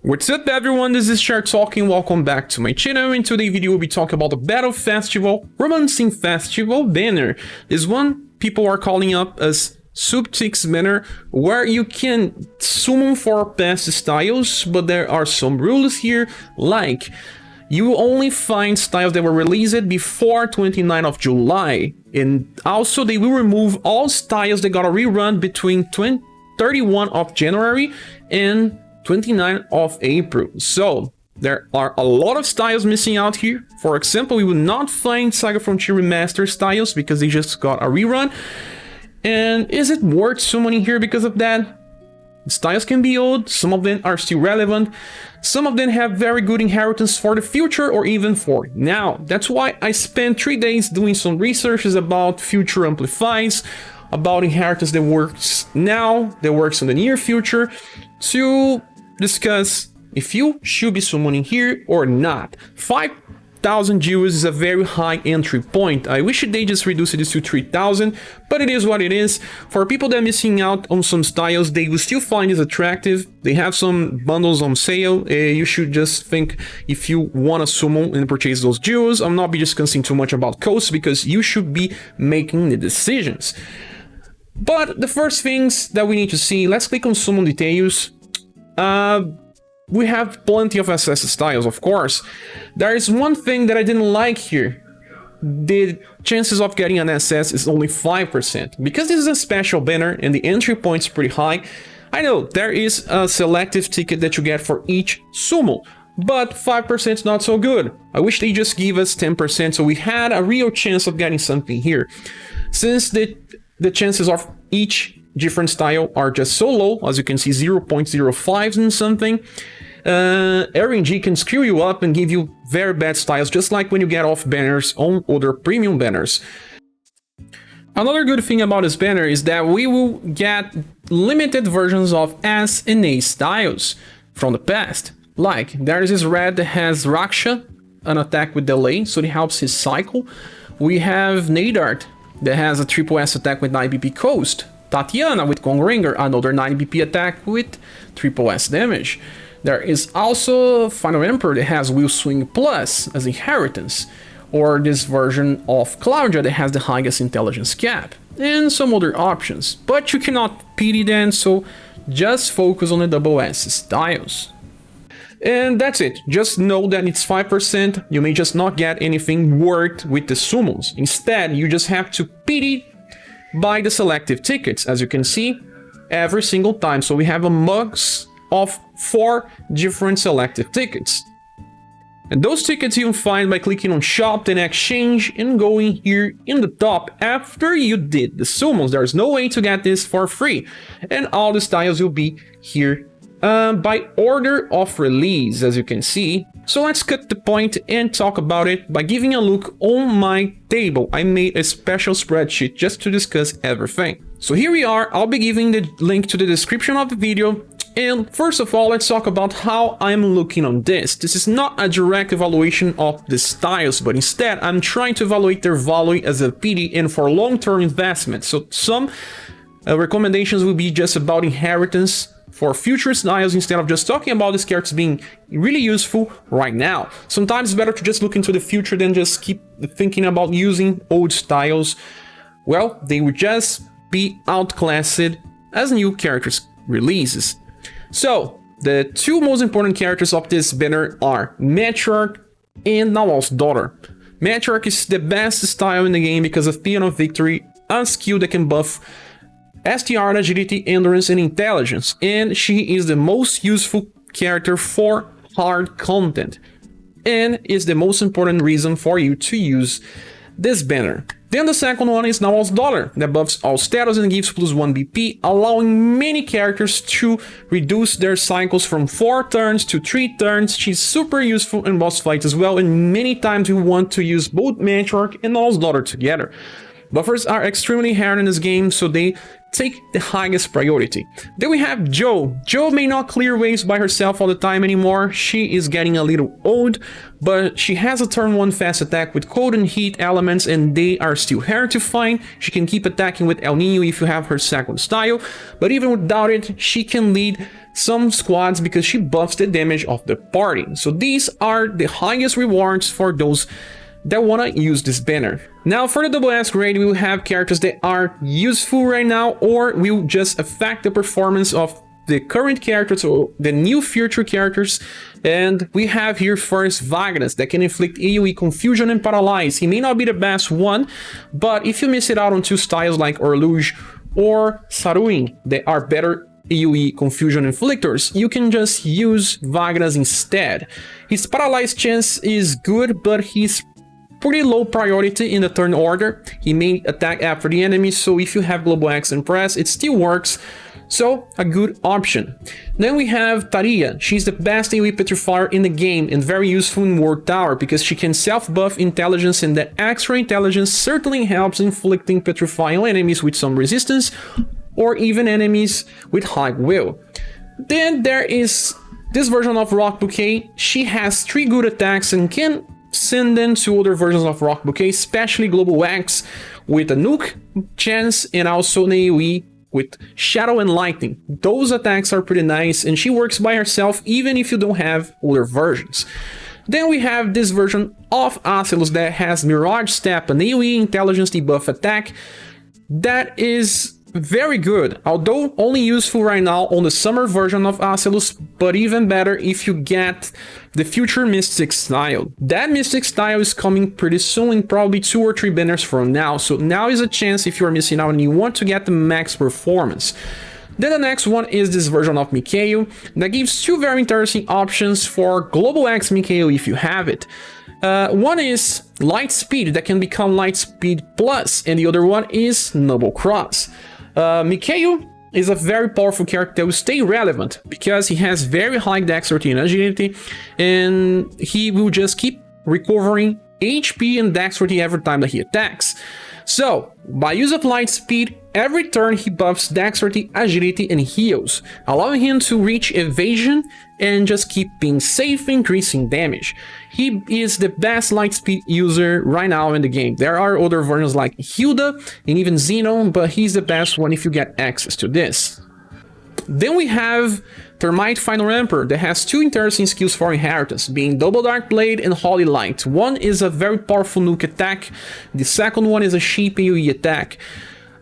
What's up everyone, this is Shark talking, welcome back to my channel. In today's video we'll be talking about the Battle Festival, Romancing Festival banner. This one people are calling up as Subtix banner, where you can summon for past styles, but there are some rules here, like you only find styles that were released before 29th of July, and also they will remove all styles that got a rerun between 31 of January and 29th of April. So there are a lot of styles missing out here. For example, we will not find SaGa Frontier Remaster styles because they just got a rerun. And is it worth summoning here because of that? The styles can be old, some of them are still relevant, some of them have very good inheritance for the future or even for now. That's why I spent 3 days doing some researches about future amplifies, about inheritance that works now, that works in the near future, to discuss if you should be summoning here or not. 5,000 jewels is a very high entry point. I wish they just reduced this to 3,000, but it is what it is. For people that are missing out on some styles, they will still find this attractive. They have some bundles on sale. You should just think if you want to summon and purchase those jewels. I'm not be discussing too much about costs because you should be making the decisions. But the first things that we need to see, let's click on summon details. We have plenty of SS styles, of course. There is one thing that I didn't like here. The chances of getting an SS is only 5%. Because this is a special banner and the entry point is pretty high, I know there is a selective ticket that you get for each summon, but 5% is not so good. I wish they just give us 10% so we had a real chance of getting something here. Since the chances of each different style are just so low, as you can see, 0.05 and something. RNG can screw you up and give you very bad styles, just like when you get off banners on other premium banners. Another good thing about this banner is that we will get limited versions of S and A styles from the past. Like, there is this red that has Raksha, an attack with delay, so it helps his cycle. We have Nadar that has a triple S attack with 9 BP coast. Tatiana with Kongringer, another 9 BP attack with triple S damage. There is also Final Emperor that has Will Swing Plus as inheritance, or this version of Claudia that has the highest intelligence cap, and some other options. But you cannot pity them, so just focus on the double S styles. And that's it, just know that it's 5%, you may just not get anything worth with the summons. Instead, you just have to pity by the selective tickets, as you can see, every single time. So we have a mux of 4 different selective tickets. And those tickets you can find by clicking on Shop, then Exchange, and going here in the top after you did the summons. There's no way to get this for free. And all the styles will be here by order of release, as you can see. So let's cut the point and talk about it by giving a look on my table. I made a special spreadsheet just to discuss everything. So here we are, I'll be giving the link to the description of the video. And first of all, let's talk about how I'm looking on this. This is not a direct evaluation of the styles, but instead I'm trying to evaluate their value as a PD and for long-term investment. So some recommendations will be just about inheritance for future styles instead of just talking about these characters being really useful right now. Sometimes it's better to just look into the future than just keep thinking about using old styles. Well, they would just be outclassed as new characters releases. So, the 2 most important characters of this banner are Matriarch and Nawal's daughter. Matriarch is the best style in the game because of Peon of Victory, a skill that can buff STR, agility, endurance, and intelligence, and she is the most useful character for hard content, and is the most important reason for you to use this banner. Then the second one is Nawal's daughter, that buffs all status and gives +1 BP, allowing many characters to reduce their cycles from 4 turns to 3 turns. She's super useful in boss fights as well, and many times you want to use both Matriarch and Nawal's daughter together. Buffers are extremely hard in this game, so they take the highest priority. Then we have Jo. Jo may not clear waves by herself all the time anymore. She is getting a little old, but she has a turn 1 fast attack with cold and heat elements, and they are still hard to find. She can keep attacking with El Nino if you have her second style, but even without it, she can lead some squads because she buffs the damage of the party. So these are the highest rewards for those that want to use this banner. Now for the double S grade, we will have characters that are useful right now or will just affect the performance of the current characters or the new future characters. And we have here first Vagrant that can inflict AoE confusion and paralyze. He may not be the best one, but if you miss it out on two styles like Rouge or Saruin that are better AoE confusion inflictors, you can just use Vagrant instead. His paralyze chance is good, but he's pretty low priority in the turn order. He may attack after the enemy, so if you have Global X and press, it still works. So, a good option. Then we have Taria. She's the best AoE petrifier in the game and very useful in Ward Tower because she can self-buff intelligence, and that extra intelligence certainly helps inflicting petrifying enemies with some resistance or even enemies with high will. Then there is this version of Rock Bouquet. She has 3 good attacks and can send them to other versions of Rock Bouquet, especially Global X with a nuke chance and also an AoE with Shadow and Lightning. Those attacks are pretty nice and she works by herself even if you don't have older versions. Then we have this version of Acelus that has Mirage Step, an AoE intelligence debuff attack that is very good, although only useful right now on the summer version of Acelus, but even better if you get the future Mystic style. That Mystic style is coming pretty soon, in probably 2 or 3 banners from now, so now is a chance if you are missing out and you want to get the max performance. Then the next one is this version of Mikhail that gives 2 very interesting options for Global X Mikhail if you have it. One is Light Speed that can become Light Speed Plus, and the other one is Noble Cross. Mikhail is a very powerful character that will stay relevant because he has very high dexterity and agility, and he will just keep recovering HP and dexterity every time that he attacks. So, by use of Light Speed, every turn he buffs dexterity, agility, and heals, allowing him to reach evasion and just keep being safe, increasing damage. He is the best Light Speed user right now in the game. There are other versions like Hilda and even Xenon, but he's the best one if you get access to this. Then we have Termite Final Emperor that has 2 interesting skills for inheritance, being Double Dark Blade and Holy Light. One is a very powerful nuke attack, the second one is a sheep AoE attack.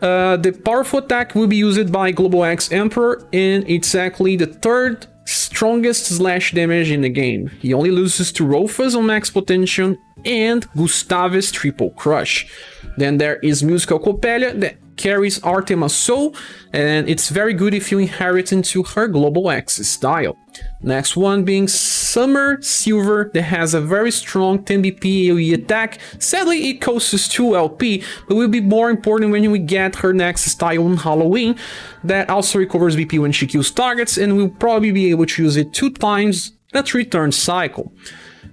The powerful attack will be used by Global X Emperor, and it's actually the 3rd strongest slash damage in the game. He only loses to Rolfas on max potential and Gustavus Triple Crush. Then there is Musical Coppelia that carries Artemis Soul, and it's very good if you inherit into her Global X style. Next one being Summer Silver that has a very strong 10 BP AoE attack. Sadly it costs 2 LP, but will be more important when we get her next style on Halloween that also recovers BP when she kills targets, and we'll probably be able to use it 2 times in a 3-turn cycle.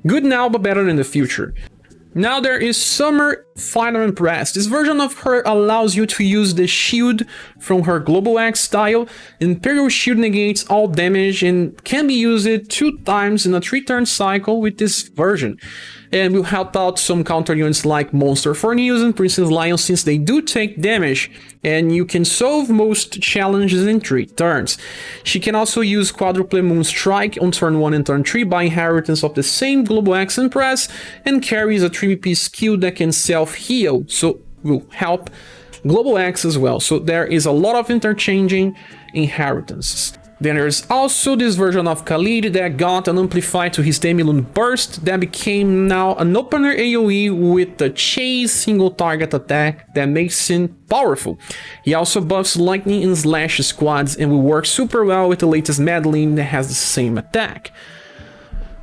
Good now, but better in the future. Now there is Summer Final Empress. This version of her allows you to use the shield from her Global X style. Imperial Shield negates all damage and can be used 2 times in a 3-turn cycle with this version. And will help out some counter units like Monster Fornews and Princess Lion, since they do take damage, and you can solve most challenges in 3 turns. She can also use Quadruple Moon Strike on turn 1 and turn 3 by inheritance of the same Global X Empress, and carries a 3BP skill that can self-heal, so will help Global X as well. So there is a lot of interchanging inheritances. Then there's also this version of Khalid that got an amplify to his Demilun Burst that became now an opener AoE with the Chase single target attack that makes him powerful. He also buffs Lightning and Slash squads and will work super well with the latest Madeleine that has the same attack.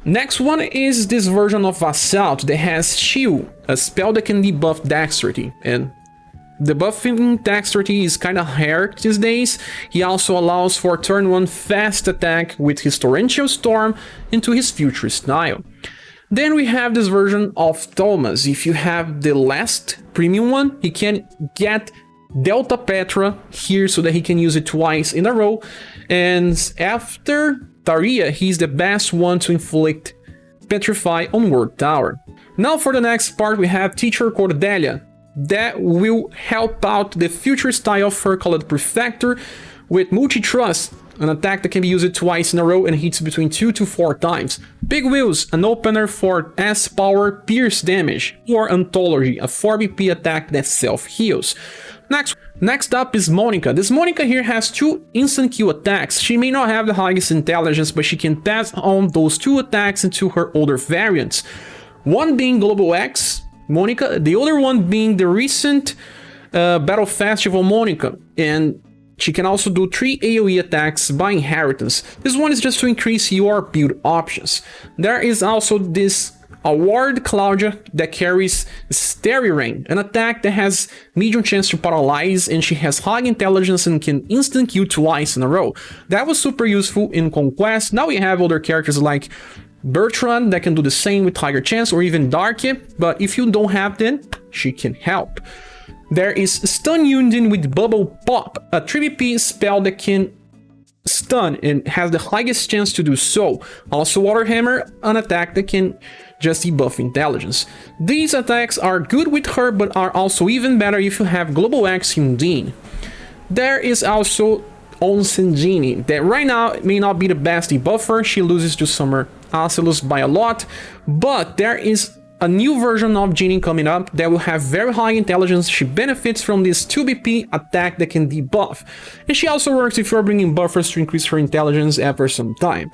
Next one is this version of Assault that has Shield, a spell that can debuff dexterity, and the buffing dexterity is kinda rare these days. He also allows for turn 1 fast attack with his Torrential Storm into his future style. Then we have this version of Thomas. If you have the last premium one, he can get Delta Petra here so that he can use it twice in a row. And after Taria, he's the best one to inflict Petrify on Ward Tower. Now for the next part we have Teacher Cordelia. That will help out the future style for called Prefector with multi-trust. an attack that can be used twice in a row and hits between 2 to 4 times. Big Wheels, an opener for S power pierce damage, or Anthology, a 4 BP attack that self-heals. Next up is Monica. This Monica here has 2 instant kill attacks. She may not have the highest intelligence, but she can pass on those 2 attacks into her older variants. One being Global X Monica, the other one being the recent Battle Festival Monica, and she can also do 3 AoE attacks by inheritance. This one is just to increase your build options. There is also this Award Claudia that carries Stereo Rain, an attack that has medium chance to paralyze, and she has high intelligence and can instant kill twice in a row. That was super useful in Conquest. Now we have other characters like Bertrand that can do the same with higher chance, or even Darky, but if you don't have them, she can help. There is Stun Yunjin with Bubble Pop, a 3BP spell that can stun and has the highest chance to do so. Also Water Hammer, an attack that can just debuff intelligence. These attacks are good with her, but are also even better if you have Global X Yunjin. There is also Onsen Genie, that right now may not be the best debuffer. She loses to Summer Acelus by a lot, but there is a new version of Genie coming up that will have very high intelligence. She benefits from this 2 BP attack that can debuff, and she also works if you're bringing buffers to increase her intelligence after some time.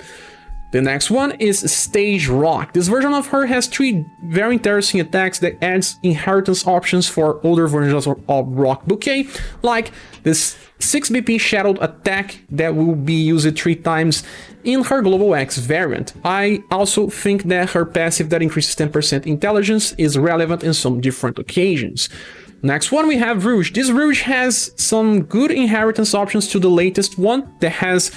The next one is Stage Rock. This version of her has 3 very interesting attacks that adds inheritance options for older versions of Rock Bouquet, like this 6 BP Shadowed attack that will be used 3 times in her Global X variant. I also think that her passive that increases 10% intelligence is relevant in some different occasions. Next one we have Rouge. This Rouge has some good inheritance options to the latest one that has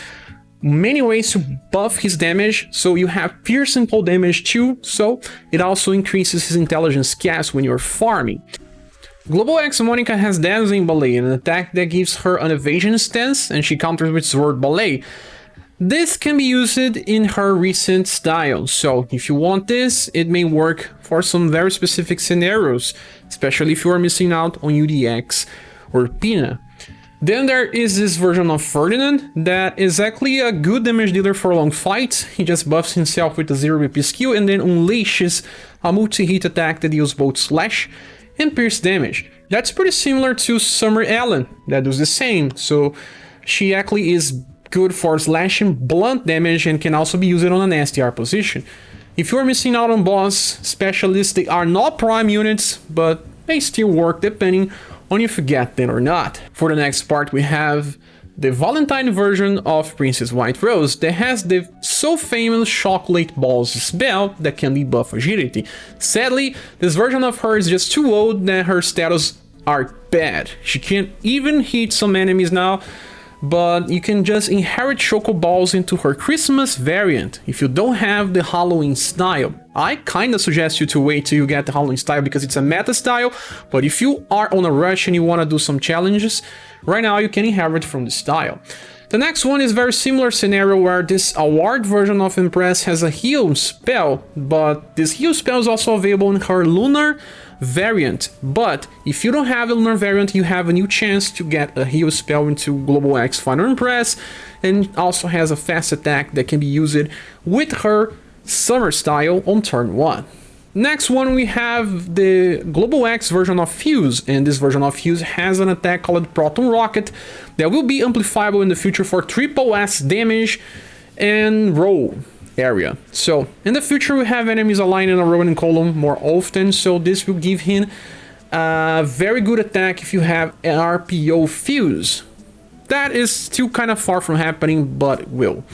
many ways to buff his damage, so you have piercing cold damage too, so it also increases his intelligence cast when you're farming. Global X Monica has Dazzling Ballet, an attack that gives her an evasion stance, and she counters with Sword Ballet. This can be used in her recent style, so if you want this, it may work for some very specific scenarios, especially if you are missing out on UDX or Pina. Then there is this version of Ferdinand that is actually a good damage dealer for long fights. He just buffs himself with a 0 BP skill and then unleashes a multi-hit attack that deals both slash and pierce damage. That's pretty similar to Summer Ellen that does the same, so she actually is good for slashing blunt damage and can also be used on an STR position. If you are missing out on boss specialists, they are not prime units, but they still work depending on if you get them or not. For the next part we have the Valentine version of Princess White Rose that has the so famous Chocolate Balls spell that can debuff agility. Sadly, this version of her is just too old that her status are bad. She can't even hit some enemies now, but you can just inherit Choco Balls into her Christmas variant if you don't have the Halloween style. I kinda suggest you to wait till you get the Halloween style because it's a meta style, but if you are on a rush and you wanna do some challenges, right now you can inherit from the style. The next one is very similar scenario where this award version of Impress has a heal spell, but this heal spell is also available in her Lunar variant. But if you don't have a Lunar variant, you have a new chance to get a heal spell into Global X Final Impress, and also has a fast attack that can be used with her Summer style on turn 1. Next one we have the Global X version of Fuse, and this version of Fuse has an attack called Proton Rocket that will be amplifiable in the future for triple S damage and roll area. So in the future we have enemies aligned in a row and column more often, so this will give him a very good attack if you have an RPO Fuse. That is still kind of far from happening, but it will.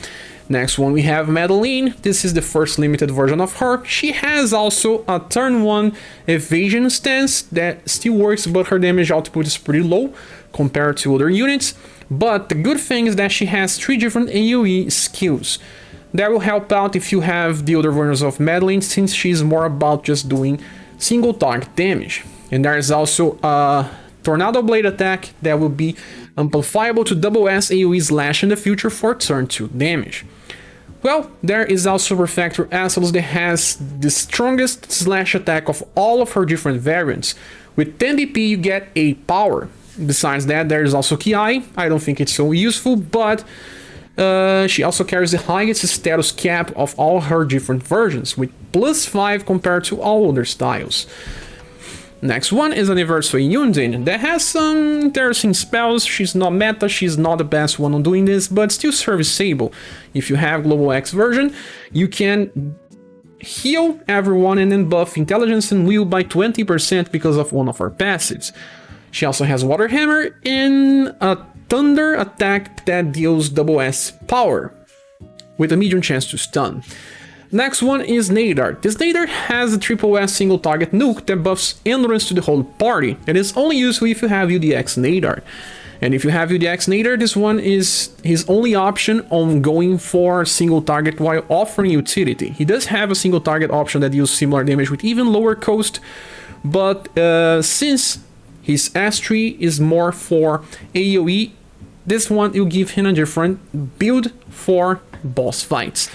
Next one we have Madeleine. This is the first limited version of her. She has also a turn 1 evasion stance that still works, but her damage output is pretty low compared to other units. But the good thing is that she has 3 different AoE skills that will help out if you have the other versions of Madeleine, since she's more about just doing single target damage. And there is also a Tornado Blade attack that will be amplifiable to double S AoE slash in the future for turn 2 damage. Well, there is also Refactor Acelus that has the strongest slash attack of all of her different variants. With 10 DP you get 8 power. Besides that, there is also Ki. I don't think it's so useful, but She also carries the highest status cap of all her different versions, with +5 compared to all other styles. Next one is UniverSe Yunjin, that has some interesting spells. She's not meta, she's not the best one on doing this, but still serviceable. If you have Global X version, you can heal everyone and then buff intelligence and will by 20% because of one of her passives. She also has Water Hammer and a Thunder attack that deals double S power, with a medium chance to stun. Next one is Nadar. This Nadar has a triple S single target nuke that buffs endurance to the whole party. It is only useful if you have UDX Nadar. And if you have UDX Nadar, this one is his only option on going for single target while offering utility. He does have a single target option that deals similar damage with even lower cost, but since his S3 is more for AoE, this one will give him a different build for boss fights.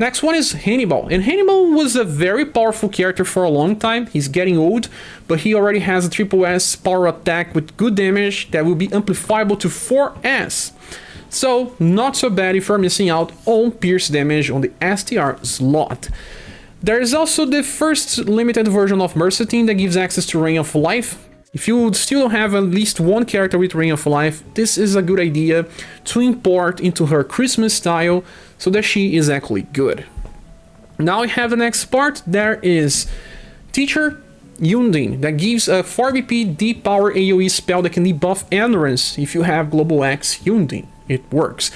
Next one is Hannibal, and Hannibal was a very powerful character for a long time. He's getting old, but he already has a triple S power attack with good damage that will be amplifiable to 4S. So not so bad if you're missing out on pierce damage on the STR slot. There is also the first limited version of Mercetine that gives access to Ring of Life. If you still have at least one character with Ring of Life, this is a good idea to import into her Christmas style so that she is actually good. Now we have the next part. There is Teacher Yunjin that gives a 4 BP deep power AoE spell that can debuff endurance if you have Global X Yunjin. It works.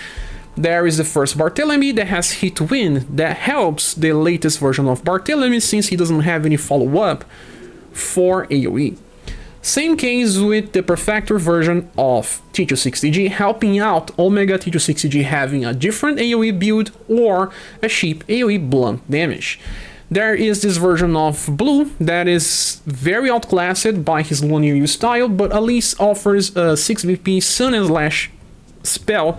There is the first Barthélemy that has Hit Win that helps the latest version of Barthélemy since he doesn't have any follow-up for AoE. Same case with the Perfector version of T260G, helping out Omega T260G having a different AoE build or a cheap AoE blunt damage. There is this version of Blue that is very outclassed by his Lunar U style, but at least offers a 6 BP Sun and Slash spell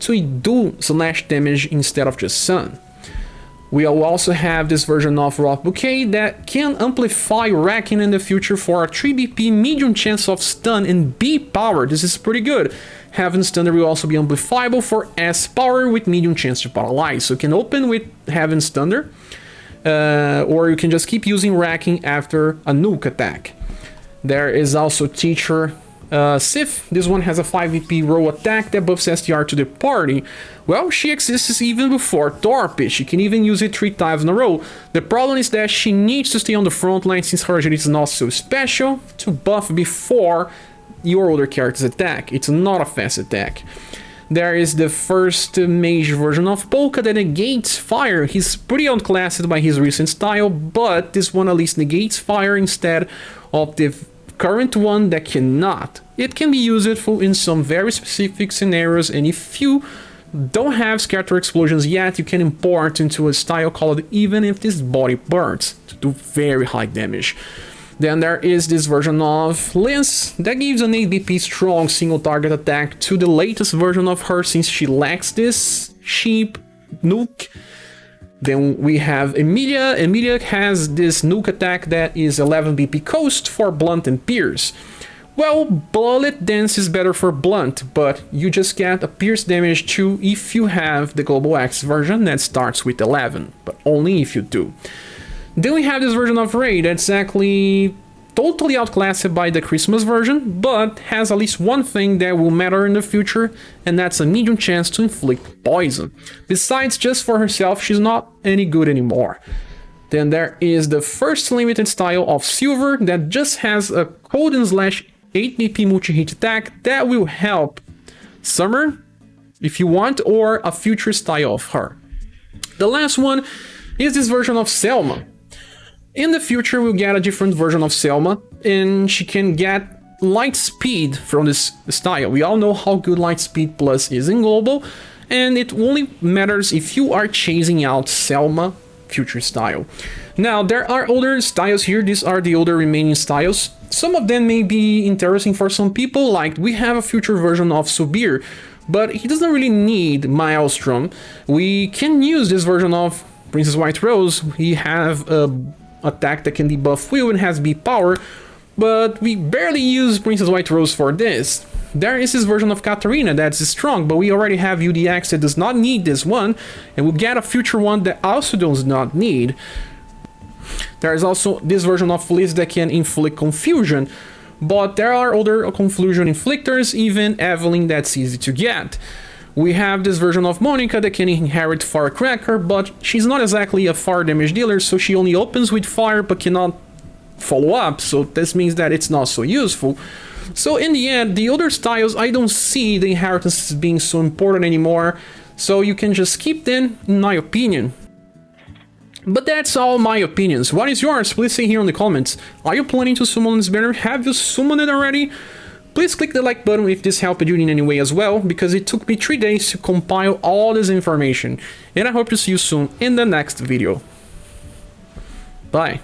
to do slash damage instead of just Sun. We'll also have this version of Rock Bouquet that can amplify Wrecking in the future for a 3 BP medium chance of stun and B power. This is pretty good. Heaven's Thunder will also be amplifiable for S power with medium chance to paralyze. So you can open with Heaven's Thunder, or you can just keep using Wrecking after a nuke attack. There is also Teacher Sif. This one has a 5 VP row attack that buffs STR to the party. Well, she exists even before Torpid. She can even use it 3 times in a row. The problem is that she needs to stay on the front line since her agility is not so special to buff before your other character's attack. It's not a fast attack. There is the first mage version of Polka that negates fire. He's pretty outclassed by his recent style, but this one at least negates fire instead of the current one that cannot. It can be useful in some very specific scenarios, and if you don't have scatter explosions yet, you can import into a style called Even If This Body Burns to do very high damage. Then there is this version of Lance that gives an 8 BP strong single target attack to the latest version of her since she lacks this cheap nuke. Then we have Emilia. Emilia has this nuke attack that is 11 BP coast for blunt and pierce. Well, bullet dance is better for blunt, but you just get a pierce damage too if you have the Global X version that starts with 11, but only if you do. Then we have this version of Ray that's actually totally outclassed by the Christmas version, but has at least one thing that will matter in the future, and that's a medium chance to inflict poison. Besides, just for herself, she's not any good anymore. Then there is the first limited style of Silver that just has a cold and slash 8 BP multi-hit attack that will help Summer, if you want, or a future style of her. The last one is this version of Selma. In the future, we'll get a different version of Selma, and she can get light speed from this style. We all know how good light speed plus is in global, and it only matters if you are chasing out Selma future style. Now, there are other styles here. These are the other remaining styles. Some of them may be interesting for some people, like we have a future version of ScherBR, but he doesn't really need Maelstrom. We can use this version of Princess White Rose. We have a attack that can debuff Will and has B power, but we barely use Princess White Rose for this. There is this version of Katarina that's strong, but we already have UDX that does not need this one, and we'll get a future one that also does not need. There is also this version of Feliz that can inflict confusion, but there are other confusion inflictors, even Evelyn that's easy to get. We have this version of Monica that can inherit Firecracker, but she's not exactly a fire damage dealer, so she only opens with fire but cannot follow up, so this means that it's not so useful. So in the end, the other styles, I don't see the inheritances being so important anymore, so you can just keep them, in my opinion. But that's all my opinions. What is yours? Please say here in the comments. Are you planning to summon this banner? Have you summoned it already? Please click the like button if this helped you in any way as well, because it took me 3 days to compile all this information. And I hope to see you soon in the next video. Bye.